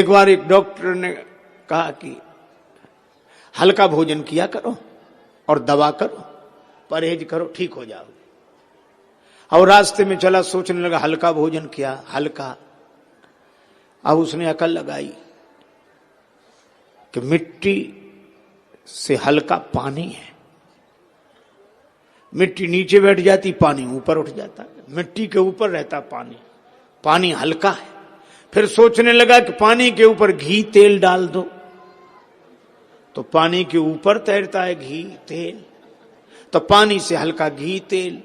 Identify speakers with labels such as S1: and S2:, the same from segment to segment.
S1: एक बार एक डॉक्टर ने कहा कि हल्का भोजन किया करो और दवा करो, परहेज करो, ठीक हो जाओ। और रास्ते में चला, सोचने लगा हल्का भोजन किया, हल्का। अब उसने अकल लगाई कि मिट्टी से हल्का पानी है। मिट्टी नीचे बैठ जाती, पानी ऊपर उठ जाता, मिट्टी के ऊपर रहता पानी, पानी हल्का है। फिर सोचने लगा कि पानी के ऊपर घी तेल डाल दो तो पानी के ऊपर तैरता है घी तेल, तो पानी से हल्का घी तेल,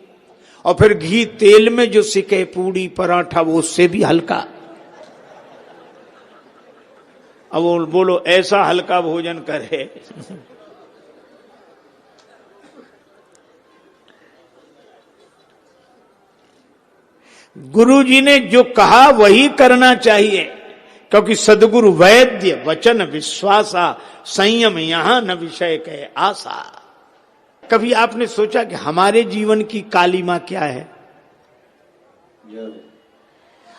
S1: और फिर घी तेल में जो सिके पूड़ी पराठा वो उससे भी हल्का। अब वो बोलो ऐसा हल्का भोजन करे। गुरु जी ने जो कहा वही करना चाहिए, क्योंकि सदगुरु वैद्य वचन विश्वासा, संयम यहां न विषय कहे आशा। कभी आपने सोचा कि हमारे जीवन की कालिमा क्या है?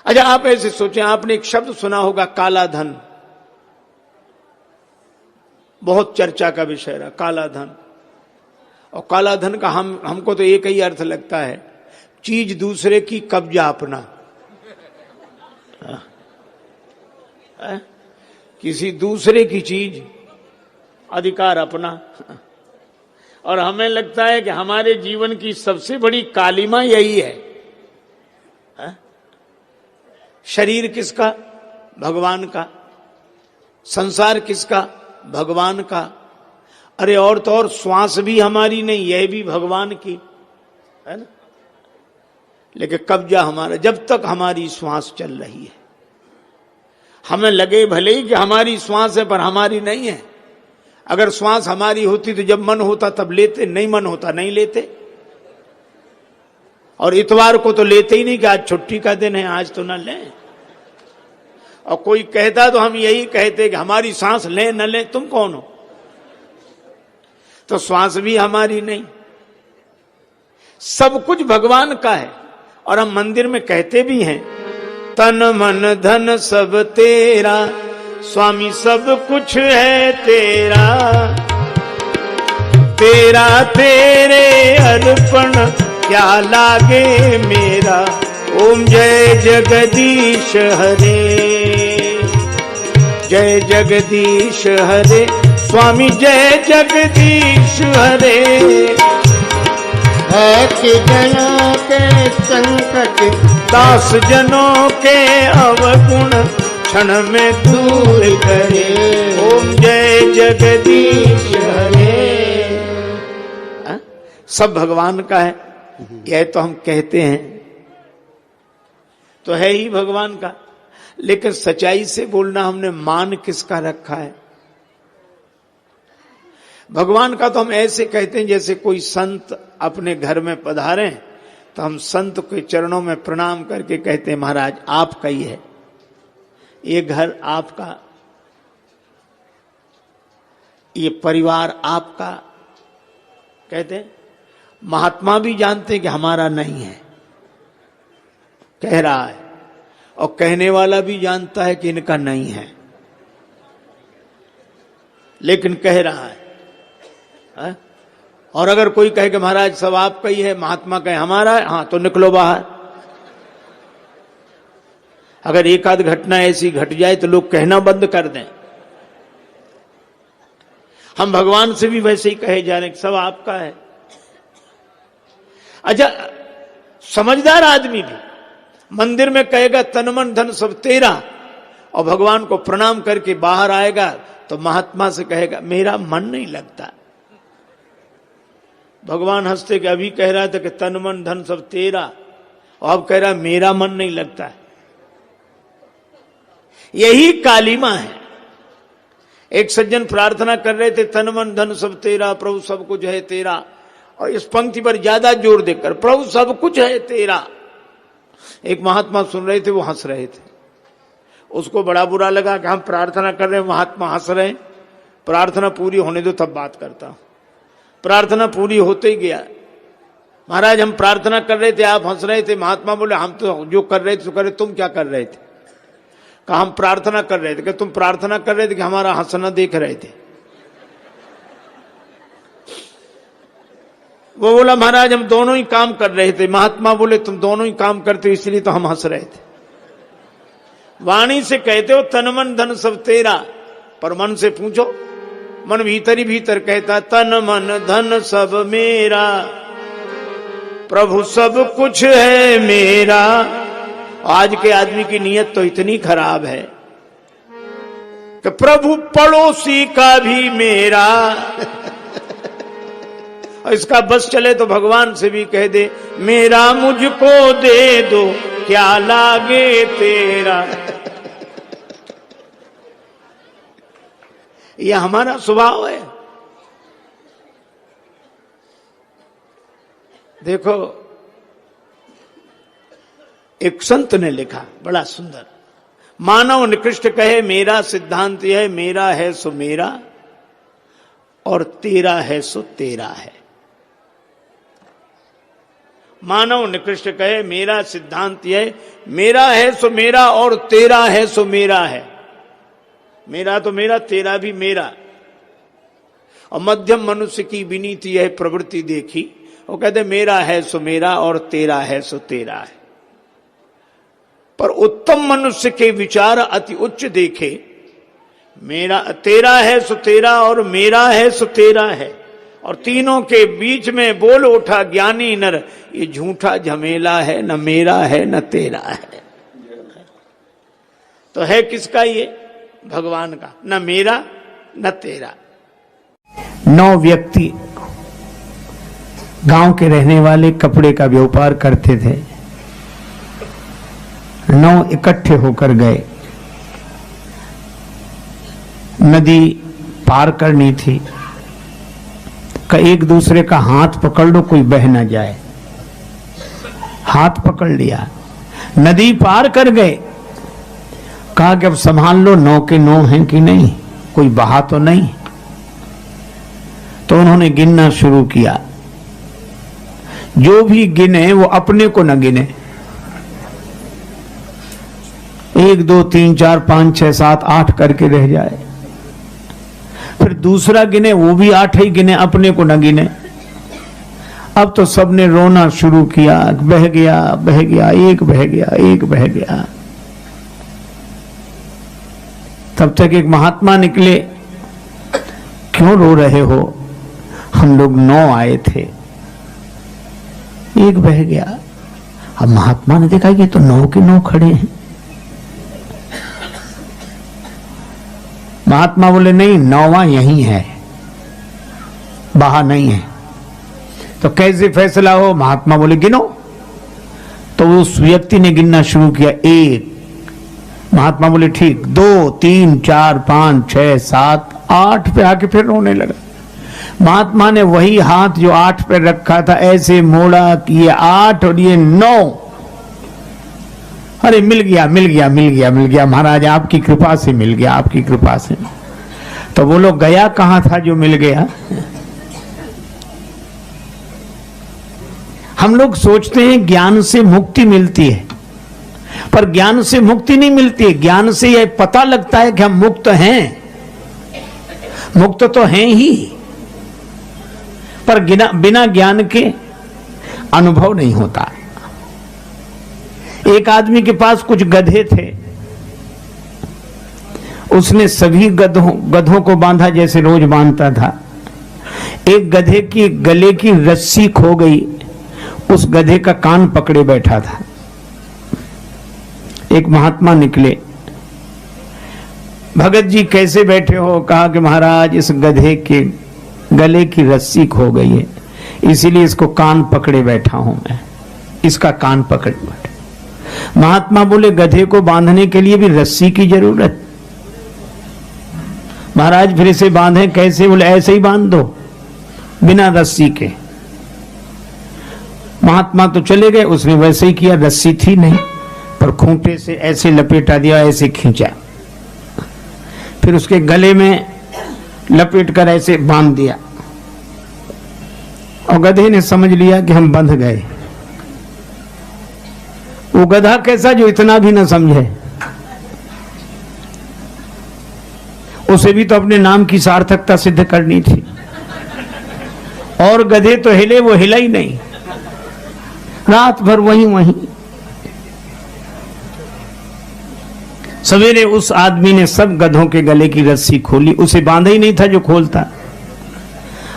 S1: अच्छा, आप ऐसे सोचें, आपने एक शब्द सुना होगा काला धन, बहुत चर्चा का विषय रहा काला धन। और काला धन का हमको तो एक ही अर्थ लगता है, चीज दूसरे की कब्जा अपना। किसी दूसरे की चीज अधिकार अपना। और हमें लगता है कि हमारे जीवन की सबसे बड़ी कालिमा यही है। शरीर किसका? भगवान का। संसार किसका? भगवान का। अरे और तो और श्वास भी हमारी नहीं, यह भी भगवान की है ना। लेकिन कब्जा हमारा, जब तक हमारी श्वास चल रही है। हमें लगे भले ही कि हमारी श्वास है पर हमारी नहीं है। अगर श्वास हमारी होती तो जब मन होता तब लेते, नहीं मन होता नहीं लेते। और इतवार को तो लेते ही नहीं कि आज छुट्टी का दिन है, आज तो ना लें। और कोई कहता तो हम यही कहते कि हमारी सांस लें न लें, तुम कौन हो? तो श्वास भी हमारी नहीं, सब कुछ भगवान का है। और हम मंदिर में कहते भी हैं, तन मन धन सब तेरा, स्वामी सब कुछ है तेरा, तेरा तेरे अर्पण क्या लागे मेरा। ओम जय जगदीश हरे, जय जगदीश हरे, स्वामी जय जगदीश हरे।
S2: है कि जया के संकट,
S1: दास जनों के अवगुण, क्षण में दूर करे। ओम जय जगदीश हरे। सब भगवान का है, यह तो हम कहते हैं, तो है ही भगवान का। लेकिन सच्चाई से बोलना, हमने मान किसका रखा है? भगवान का तो हम ऐसे कहते हैं जैसे कोई संत अपने घर में पधारे तो हम संत के चरणों में प्रणाम करके कहते हैं महाराज आपका ही है, ये घर आपका, ये परिवार आपका। कहते हैं महात्मा भी जानते हैं कि हमारा नहीं है, कह रहा है, और कहने वाला भी जानता है कि इनका नहीं है, लेकिन कह रहा है। और अगर कोई कहे कि महाराज सब आपका ही है, महात्मा कहे हमारा है, हाँ तो निकलो बाहर। अगर एक आध घटना ऐसी घट जाए तो लोग कहना बंद कर दें। हम भगवान से भी वैसे ही कहे जा रहे हैं, सब आपका है। अच्छा, समझदार आदमी भी मंदिर में कहेगा तन मन धन सब तेरा, और भगवान को प्रणाम करके बाहर आएगा तो महात्मा से कहेगा मेरा मन नहीं लगता। भगवान हंसते कि अभी कह रहा था कि तन मन धन सब तेरा, और अब कह रहा मेरा मन नहीं लगता है। यही कालिमा है। एक सज्जन प्रार्थना कर रहे थे, तन मन धन सब तेरा, प्रभु सब कुछ है तेरा, और इस पंक्ति पर ज्यादा जोर देकर प्रभु सब कुछ है तेरा। एक महात्मा सुन रहे थे, वो हंस रहे थे। उसको बड़ा बुरा लगा कि हम प्रार्थना कर रहे हैं, महात्मा हंस रहे हैं। प्रार्थना पूरी होने दो तब बात करता हूं। प्रार्थना पूरी होते ही गया, महाराज हम प्रार्थना कर रहे थे, आप हंस रहे थे। महात्मा बोले हम तो जो कर रहे थे तो कर रहे, तुम क्या कर रहे थे? कहा हम प्रार्थना कर रहे थे। कि तुम प्रार्थना कर रहे थे कि हमारा हंसना देख रहे थे? वो बोला महाराज हम दोनों ही काम कर रहे थे। महात्मा बोले तुम दोनों ही काम करते हो इसलिए तो हम हंस रहे थे। वाणी से कहते हो तन मन धन सब तेरा, पर मन से पूछो, मन भीतर ही भीतर कहता तन मन धन सब मेरा, प्रभु सब कुछ है मेरा। आज के आदमी की नीयत तो इतनी खराब है कि प्रभु पड़ोसी का भी मेरा। और इसका बस चले तो भगवान से भी कह दे मेरा मुझको दे दो क्या लागे तेरा। यह हमारा स्वभाव है। देखो एक संत ने लिखा बड़ा सुंदर, मानव निकृष्ट कहे मेरा सिद्धांत यह मेरा है सो मेरा और तेरा है सो तेरा है। मानव निकृष्ट कहे मेरा सिद्धांत यह मेरा है सो मेरा और तेरा है सो मेरा है। मेरा तो मेरा, तेरा भी मेरा। और मध्यम मनुष्य की विनीति यह प्रवृत्ति देखी, वो कहते मेरा है सो मेरा और तेरा है सो तेरा है। पर उत्तम मनुष्य के विचार अति उच्च देखे, मेरा तेरा है सो तेरा और मेरा है सो तेरा है। और तीनों के बीच में बोल उठा ज्ञानी नर, ये झूठा झमेला है, न मेरा है न तेरा है। तो है किसका ये? भगवान का। न मेरा न तेरा।
S3: 9 व्यक्ति गांव के रहने वाले कपड़े का व्यापार करते थे। 9 इकट्ठे होकर गए। नदी पार करनी थी, का एक दूसरे का हाथ पकड़ लो कोई बह ना जाए। हाथ पकड़ लिया, नदी पार कर गए। कहा कि अब संभाल लो 9 के 9 हैं कि नहीं, कोई बहा तो नहीं। तो उन्होंने गिनना शुरू किया। जो भी गिने वो अपने को न गिने। 1 2 3 4 5 6 7 8 करके रह जाए। फिर दूसरा गिने, वो भी 8 ही गिने, अपने को न गिने। अब तो सबने रोना शुरू किया, बह गया बह गया, एक बह गया एक बह गया। तब तक एक महात्मा निकले, क्यों रो रहे हो? हम लोग 9 आए थे, एक बह गया। अब महात्मा ने देखा ये तो 9 के 9 खड़े हैं। महात्मा बोले नहीं, 9वां यही है, बाहर नहीं है। तो कैसे फैसला हो? महात्मा बोले गिनो। तो उस व्यक्ति ने गिनना शुरू किया, 1। महात्मा बोले ठीक, 2 3 4 5 6 7 8 पे आके फिर रोने लगा। महात्मा ने वही हाथ जो 8 पे रखा था ऐसे मोड़ा कि ये 8 और ये 9। अरे मिल गया मिल गया मिल गया मिल गया महाराज, आपकी कृपा से मिल गया, आपकी कृपा से। तो वो लोग गया कहां था जो मिल गया? हम लोग सोचते हैं ज्ञान से मुक्ति मिलती है, पर ज्ञान से मुक्ति नहीं मिलती है। ज्ञान से यह पता लगता है कि हम मुक्त हैं, मुक्त तो हैं ही, पर बिना ज्ञान के अनुभव नहीं होता। एक आदमी के पास कुछ गधे थे, उसने सभी गधों को बांधा जैसे रोज बांधता था। एक गधे की गले की रस्सी खो गई, उस गधे का कान पकड़े बैठा था। एक महात्मा निकले, भगत जी कैसे बैठे हो? कहा कि महाराज इस गधे के गले की रस्सी खो गई है, इसीलिए इसको कान पकड़े बैठा हूं मैं, इसका कान पकड़े बैठा। महात्मा बोले गधे को बांधने के लिए भी रस्सी की जरूरत? महाराज फिर इसे बांधे कैसे? बोले ऐसे ही बांध दो बिना रस्सी के। महात्मा तो चले गए, उसने वैसे ही किया। रस्सी थी नहीं, पर खूंटे से ऐसे लपेटा दिया, ऐसे खींचा, फिर उसके गले में लपेट कर ऐसे बांध दिया। और गधे ने समझ लिया कि हम बंध गए। वो गधा कैसा जो इतना भी ना समझे। उसे भी तो अपने नाम की सार्थकता सिद्ध करनी थी। और गधे तो हिले, वो हिला ही नहीं, रात भर वहीं वहीं। सवेरे उस आदमी ने सब गधों के गले की रस्सी खोली, उसे बांधा ही नहीं था जो खोलता।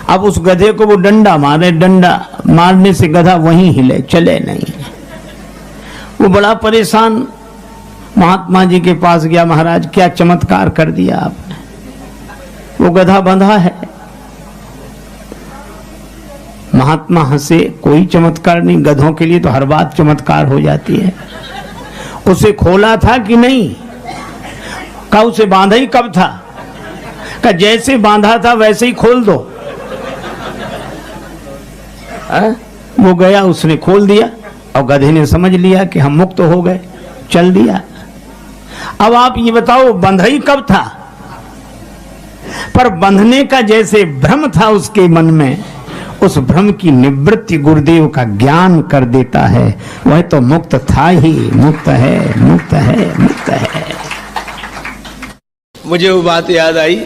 S3: अब उस गधे को वो डंडा मारे, डंडा मारने से गधा वहीं हिले, चले नहीं। वो बड़ा परेशान महात्मा जी के पास गया, महाराज क्या चमत्कार कर दिया आपने, वो गधा बंधा है। महात्मा हंसे, कोई चमत्कार नहीं, गधों के लिए तो हर बात चमत्कार हो जाती है। उसे खोला था कि नहीं? का उसे बांधा ही कब था? का जैसे बांधा था वैसे ही खोल दो। वो गया, उसने खोल दिया और गधे ने समझ लिया कि हम मुक्त हो गए, चल दिया। अब आप ये बताओ बंधा ही कब था? पर बंधने का जैसे भ्रम था उसके मन में, उस भ्रम की निवृत्ति गुरुदेव का ज्ञान कर देता है। वह तो मुक्त था ही, मुक्त है, मुक्त है, मुक्त है।
S1: मुझे वो बात याद आई,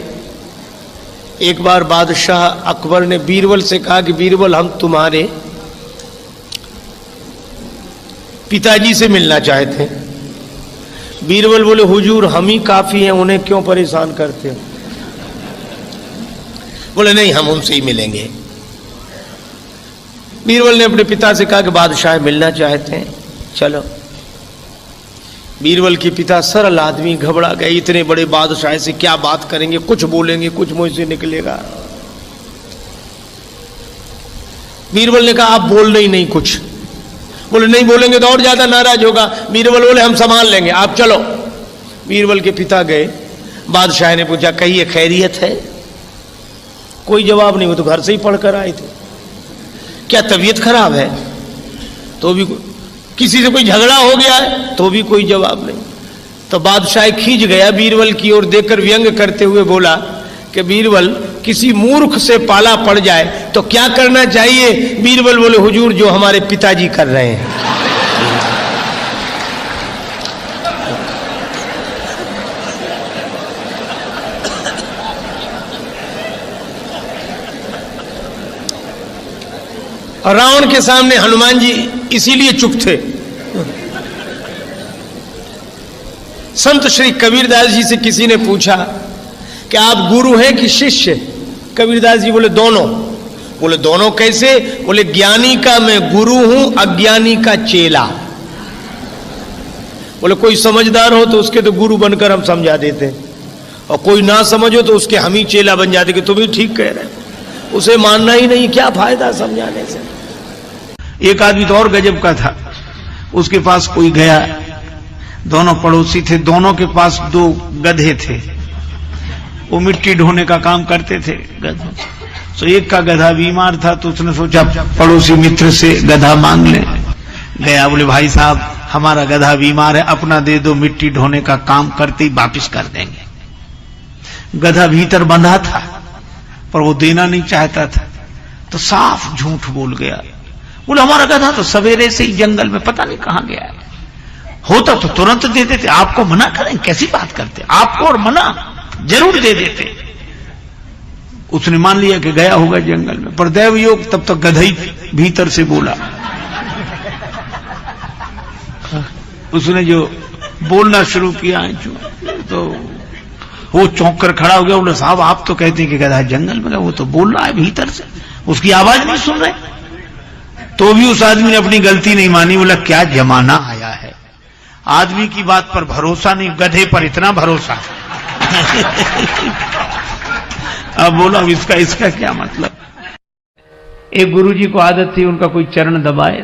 S1: एक बार बादशाह अकबर ने बीरबल से कहा कि बीरबल हम तुम्हारे पिताजी से मिलना चाहते हैं। बीरबल बोले हुजूर हम ही काफी हैं, उन्हें क्यों परेशान करते हो? बोले नहीं हम उनसे ही मिलेंगे। बीरबल ने अपने पिता से कहा कि बादशाह मिलना चाहते हैं, चलो। बीरबल के पिता सरल आदमी घबरा गए, इतने बड़े बादशाह से क्या बात करेंगे, कुछ बोलेंगे कुछ मुंह से निकलेगा। बीरबल ने कहा आप बोलना ही नहीं कुछ। बोले नहीं बोलेंगे तो और ज्यादा नाराज होगा। बीरबल बोले हम संभाल लेंगे, आप चलो। बीरबल के पिता गए, बादशाह ने पूछा कहिए खैरियत है? कोई जवाब नहीं, वो तो घर से ही पढ़कर आए थे। क्या तबीयत खराब है? तो भी किसी से कोई झगड़ा हो गया है? तो भी कोई जवाब नहीं। तो बादशाह खींच गया, बीरबल की ओर देखकर व्यंग करते हुए बोला कि बीरबल किसी मूर्ख से पाला पड़ जाए तो क्या करना चाहिए? बीरबल बोले हुजूर जो हमारे पिताजी कर रहे हैं। और रावण के सामने हनुमान जी इसीलिए चुप थे। संत श्री कबीरदास जी से किसी ने पूछा कि आप गुरु हैं कि शिष्य? कबीरदास जी बोले दोनों। बोले दोनों कैसे? बोले ज्ञानी का मैं गुरु हूं, अज्ञानी का चेला। बोले कोई समझदार हो तो उसके तो गुरु बनकर हम समझा देते, और कोई ना समझो तो उसके हम ही चेला बन जाते कि तुम ही ठीक कह रहे हो, उसे मानना ही नहीं, क्या फायदा समझाने से। एक आदमी तो और गजब का था, उसके पास कोई गया, दोनों पड़ोसी थे, दोनों के पास दो गधे थे, वो मिट्टी ढोने का काम करते थे गधों। तो एक का गधा बीमार था तो उसने सोचा पड़ोसी मित्र से गधा मांग ले। गया, बोले भाई साहब हमारा गधा बीमार है, अपना दे दो, मिट्टी ढोने का काम करते ही वापिस कर देंगे। गधा भीतर बंधा था पर वो देना नहीं चाहता था, तो साफ झूठ बोल गया। बोले हमारा गधा तो सवेरे से ही जंगल में पता नहीं कहां गया है, होता तो तुरंत दे देते, आपको मना करें? कैसी बात करते, आपको और मना जरूर दे देते। उसने मान लिया कि गया होगा जंगल में, पर दैव योग तब तक गधा ही भीतर से बोला। उसने जो बोलना शुरू किया तो वो चौंक कर खड़ा हो गया। बोले साहब आप तो कहते हैं कि गधा जंगल में गया, वो तो बोल रहा है भीतर से, उसकी आवाज नहीं सुन रहे। तो भी उस आदमी ने अपनी गलती नहीं मानी। बोला क्या जमाना आया है, आदमी की बात पर भरोसा नहीं, गधे पर इतना भरोसा। अब बोलो अब इसका क्या मतलब। एक गुरुजी को आदत थी, उनका कोई चरण दबाए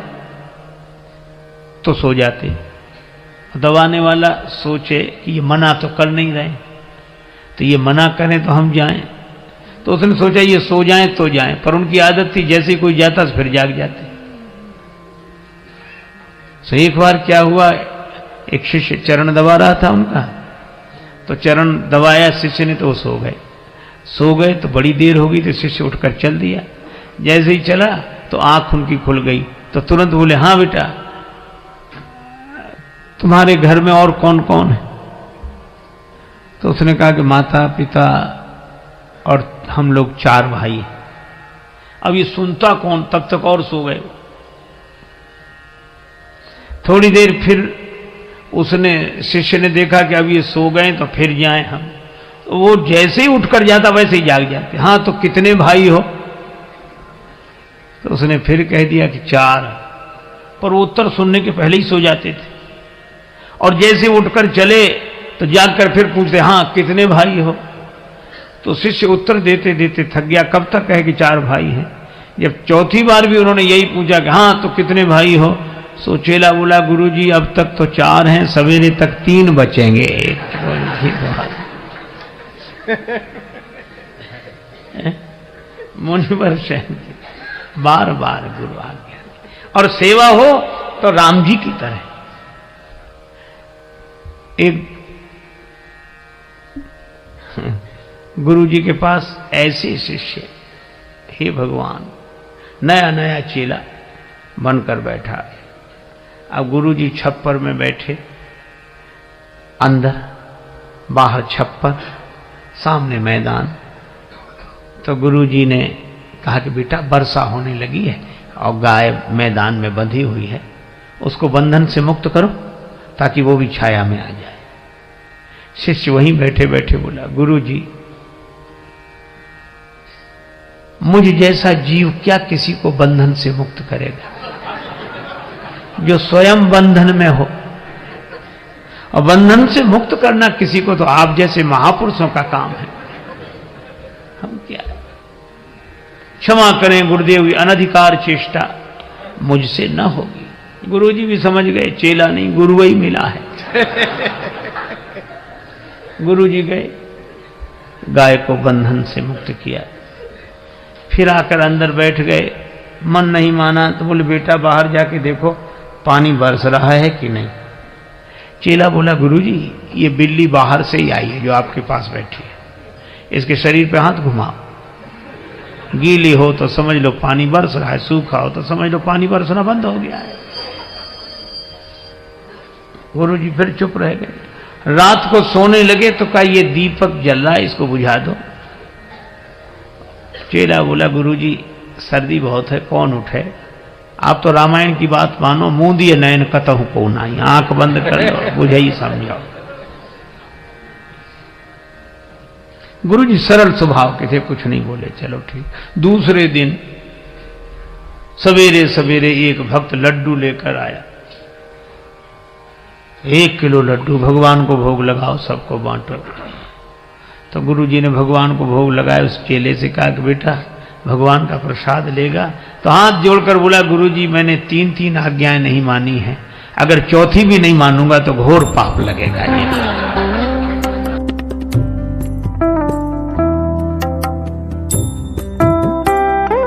S1: तो सो जाते। दबाने वाला सोचे कि ये मना तो कर नहीं रहे, तो ये मना करें तो हम जाएं, तो उसने सोचा ये सो जाएं तो जाएं, पर उनकी आदत थी जैसे ही कोई जाता फिर जाग जाते। तो एक बार क्या हुआ, एक शिष्य चरण दबा रहा था उनका, तो चरण दबाया शिष्य ने तो वो सो गए तो बड़ी देर हो गई, तो शिष्य उठकर चल दिया। जैसे ही चला तो आंख उनकी खुल गई, तो तुरंत बोले हाँ बेटा तुम्हारे घर में और कौन कौन है?
S3: तो उसने कहा कि माता पिता और हम लोग 4 भाई हैं। अब ये सुनता कौन, तब तक और सो गए। थोड़ी देर फिर उसने शिष्य ने देखा कि अब ये सो गए तो फिर जाएं हम। तो वो जैसे ही उठकर जाता वैसे ही जाग जाते। हाँ तो कितने भाई हो? तो उसने फिर कह दिया कि 4, पर वो उत्तर सुनने के पहले ही सो जाते थे। और जैसे उठकर चले तो जागकर फिर पूछते, हाँ कितने भाई हो? तो शिष्य उत्तर देते देते थक गया, कब तक कहे कि 4 भाई हैं। जब चौथी बार भी उन्होंने यही पूछा कि हाँ तो कितने भाई हो, सो चेला बोला, गुरुजी अब तक तो 4 हैं, सवेरे तक 3 बचेंगे। मुनिवर शयन बार बार गुरु आज्ञा, और सेवा हो तो राम जी की तरह। एक गुरु जी के पास ऐसे शिष्य, हे भगवान, नया नया चेला बनकर बैठा। अब गुरु जी छप्पर में बैठे, अंदर बाहर छप्पर, सामने मैदान। तो गुरु जी ने कहा कि बेटा वर्षा होने लगी है और गाय मैदान में बंधी हुई है, उसको बंधन से मुक्त करो ताकि वो भी छाया में आ जाए। शिष्य वहीं बैठे बैठे बोला, गुरु जी मुझ जैसा जीव क्या किसी को बंधन से मुक्त करेगा, जो स्वयं बंधन में हो। और बंधन से मुक्त करना किसी को तो आप जैसे महापुरुषों का काम है, हम क्या। क्षमा करें गुरुदेव, अनधिकार चेष्टा मुझसे न होगी। गुरुजी भी समझ गए चेला नहीं गुरु ही मिला है। गुरुजी गए, गाय को बंधन से मुक्त किया, फिर आकर अंदर बैठ गए। मन नहीं माना तो बोले, बेटा बाहर जाके देखो पानी बरस रहा है कि नहीं। चेला बोला, गुरुजी ये बिल्ली बाहर से ही आई है जो आपके पास बैठी है, इसके शरीर पे हाथ घुमाओ, गीली हो तो समझ लो पानी बरस रहा है, सूखा हो तो समझ लो पानी बरसना बंद हो गया है। गुरुजी फिर चुप रह गए। रात को सोने लगे तो कहा, ये दीपक जल रहा है, इसको बुझा दो। चेला बोला, गुरुजी सर्दी बहुत है, कौन उठे, आप तो रामायण की बात मानो, मुंह दिए नयन कतहु को नाई, आंख बंद कर लो, बुझाई समझाओ। गुरुजी सरल स्वभाव के थे, कुछ नहीं बोले, चलो ठीक। दूसरे दिन सवेरे सवेरे एक भक्त लड्डू लेकर आया, 1 किलो लड्डू, भगवान को भोग लगाओ, सबको बांटो। तो गुरुजी ने भगवान को भोग लगाया। उस चेले से कहा कि बेटा भगवान का प्रसाद लेगा? तो हाथ जोड़कर बोला, गुरुजी मैंने 3 आज्ञाएं नहीं मानी हैं, अगर चौथी भी नहीं मानूंगा तो घोर पाप लगेगा। ये